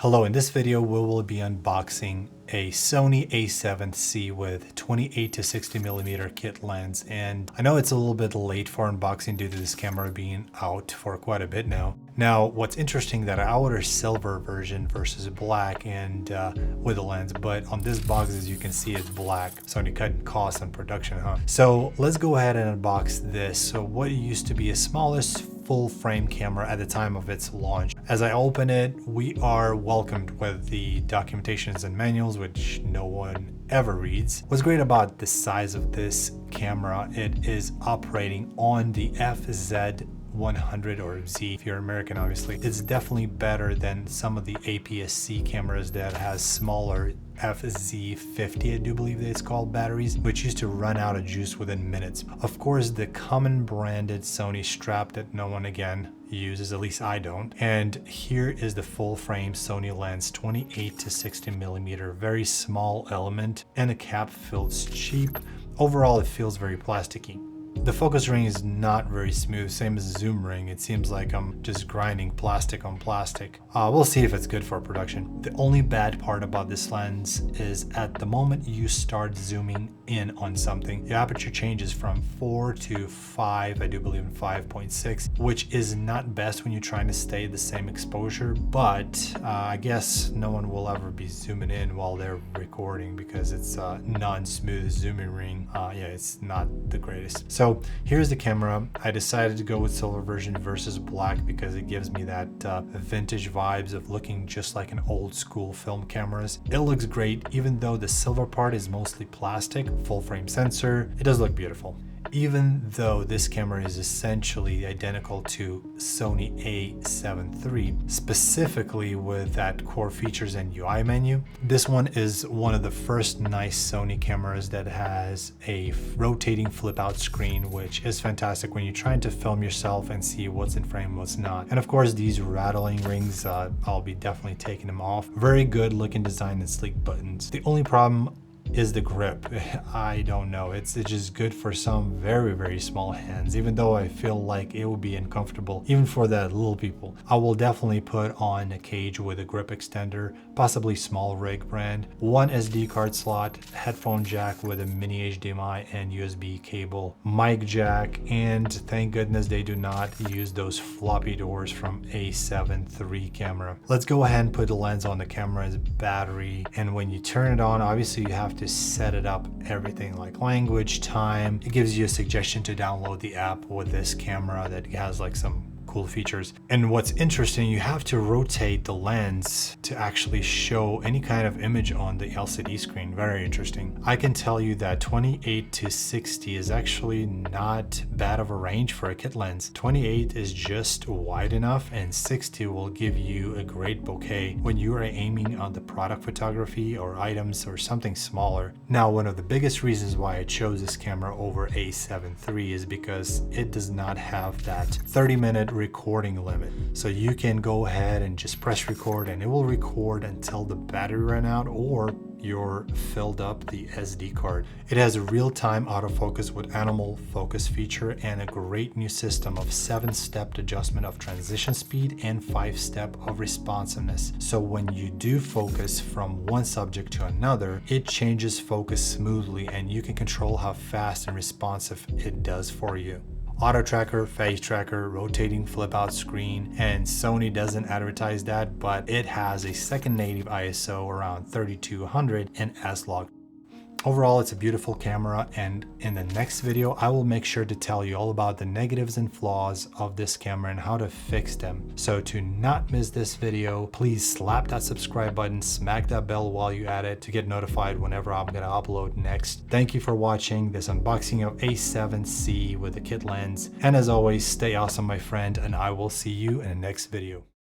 Hello, in this video we will be unboxing a Sony A7C with 28 to 60mm kit lens, and I know it's a little bit late for unboxing due to this camera being out for quite a bit now. Now what's interesting that I ordered silver version versus black and with the lens, but on this box as you can see it's black. Sony cutting costs on production, huh? So let's go ahead and unbox this. So what used to be a smallest full frame camera at the time of its launch. As I open it, we are welcomed with the documentations and manuals, which no one ever reads. What's great about the size of this camera, it is operating on the FZ100 or Z if you're American, obviously. It's definitely better than some of the APS-C cameras that has smaller FZ50, I do believe that it's called, batteries, which used to run out of juice within minutes. Of course, the common branded Sony strap that no one again uses, at least I don't. And here is the full frame Sony lens, 28 to 60mm, very small element, and the cap feels cheap. Overall, it feels very plasticky. The focus ring is not very smooth, same as the zoom ring. It seems like I'm just grinding plastic on plastic. We'll see if it's good for production. The only bad part about this lens is at the moment you start zooming in on something, the aperture changes from 4 to 5, I do believe in 5.6, which is not best when you're trying to stay the same exposure, but I guess no one will ever be zooming in while they're recording because it's a non-smooth zooming ring. Yeah, it's not the greatest. So here's the camera. I decided to go with silver version versus black because it gives me that vintage vibes of looking just like an old school film cameras. It looks great, even though the silver part is mostly plastic, full frame sensor. It does look beautiful. Even though this camera is essentially identical to Sony A7 III, specifically with that core features and UI menu, this one is one of the first nice Sony cameras that has a rotating flip out screen, which is fantastic when you're trying to film yourself and see what's in frame, what's not. And of course, these rattling rings, I'll be definitely taking them off. Very good looking design and sleek buttons. The only problem is the grip. I don't know, it's just good for some very small hands, even though I feel like it would be uncomfortable even for the little people. I will definitely put on a cage with a grip extender, possibly small rig brand, one SD card slot, headphone jack with a mini HDMI and USB cable, mic jack, and thank goodness they do not use those floppy doors from A7 III camera. Let's go ahead and put the lens on the camera's battery, and when you turn it on, obviously you have to set it up, everything like language, time. It gives you a suggestion to download the app with this camera that has like some cool features. And what's interesting, you have to rotate the lens to actually show any kind of image on the LCD screen. Very interesting. I can tell you that 28 to 60 is actually not bad of a range for a kit lens. 28 is just wide enough, and 60 will give you a great bokeh when you are aiming on the product photography or items or something smaller. Now, one of the biggest reasons why I chose this camera over A7 III is because it does not have that 30-minute recording limit. So you can go ahead and just press record and it will record until the battery ran out or you're filled up the SD card. It has a real-time autofocus with animal focus feature and a great new system of 7-step adjustment of transition speed and 5-step of responsiveness. So when you do focus from one subject to another, it changes focus smoothly and you can control how fast and responsive it does for you. Auto tracker, face tracker, rotating flip out screen, and Sony doesn't advertise that, but it has a second native ISO around 3200 and S-Log. Overall, it's a beautiful camera, and in the next video, I will make sure to tell you all about the negatives and flaws of this camera and how to fix them. So to not miss this video, please slap that subscribe button, smack that bell while you're at it to get notified whenever I'm gonna upload next. Thank you for watching this unboxing of A7C with the kit lens. And as always, stay awesome, my friend, and I will see you in the next video.